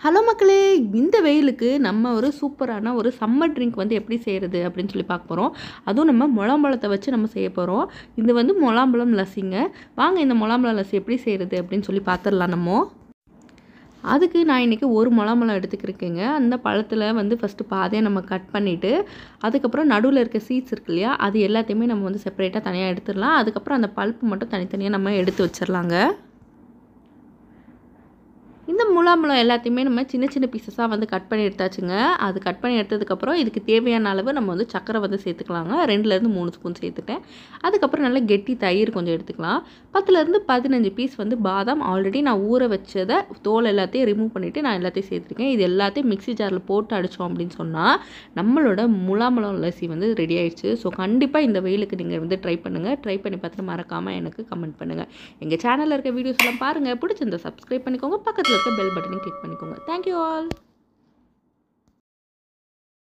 Hello மக்களே, இந்த வெயிலுக்கு நம்ம ஒரு சூப்பரான ஒரு சம்மர் ட்ரிங்க் வந்து எப்படி செய்கிறது அப்படின்னு சொல்லி பார்க்க போகிறோம். அதுவும் நம்ம முலாம்பழத்தை வச்சு நம்ம செய்ய போகிறோம். இது வந்து முலாம்பழம் லஸ்ஸிங்க. வாங்க இந்த முலாம்பழம் லஸ்ஸி எப்படி செய்கிறது அப்படின்னு சொல்லி பார்த்துடலாம் நம்ம. அதுக்கு நான் இன்றைக்கி ஒரு முலாம்பழம் எடுத்துக்கிருக்கேங்க. அந்த பழத்தில் வந்து ஃபஸ்ட்டு பாதியாக நம்ம கட் பண்ணிவிட்டு, அதுக்கப்புறம் நடுவில் இருக்க சீட்ஸ் இருக்கு இல்லையா, அது எல்லாத்தையுமே நம்ம வந்து செப்பரேட்டாக தனியாக எடுத்துடலாம். அதுக்கப்புறம் அந்த பல்ப்பு மட்டும் தனித்தனியாக நம்ம எடுத்து வச்சிடலாங்க. இந்த முலாம்பழம் எல்லாத்தையுமே நம்ம சின்ன சின்ன பீசஸாக வந்து கட் பண்ணி எடுத்தாச்சுங்க. அது கட் பண்ணி எடுத்ததுக்கப்புறம் இதுக்கு தேவையான அளவு நம்ம வந்து சர்க்கரை வந்து சேர்த்துக்கலாங்க. 2லேருந்து 3 ஸ்பூன் சேர்த்துட்டேன். அதுக்கப்புறம் நல்லா கெட்டி தயிர் கொஞ்சம் எடுத்துக்கலாம். 10லேருந்து 15 பீஸ் வந்து பாதாம் ஆல்ரெடி நான் ஊற வச்சதை தோல் எல்லாத்தையும் ரிமூவ் பண்ணிவிட்டு நான் எல்லாத்தையும் சேர்த்துருக்கேன். இது எல்லாத்தையும் மிக்ஸி ஜாரில் போட்டு அடித்தோம் அப்படின்னு சொன்னால் நம்மளோட முலாம்பழம் லஸ்ஸி வந்து ரெடி ஆயிடுச்சு. ஸோ கண்டிப்பாக இந்த வெயிலுக்கு நீங்கள் வந்து ட்ரை பண்ணுங்கள். ட்ரை பண்ணி பார்த்துட்டு மறக்காமல் எனக்கு கமெண்ட் பண்ணுங்கள். எங்கள் சேனலில் இருக்க வீடியோஸ் எல்லாம் பாருங்கள். பிடிச்சிருந்தா சப்ஸ்கிரைப் பண்ணிக்கோங்க. பக்கத்தில் இருக்க பெல் பட்டனையும் கிளிக் பண்ணிக்கோங்க. Thank you all.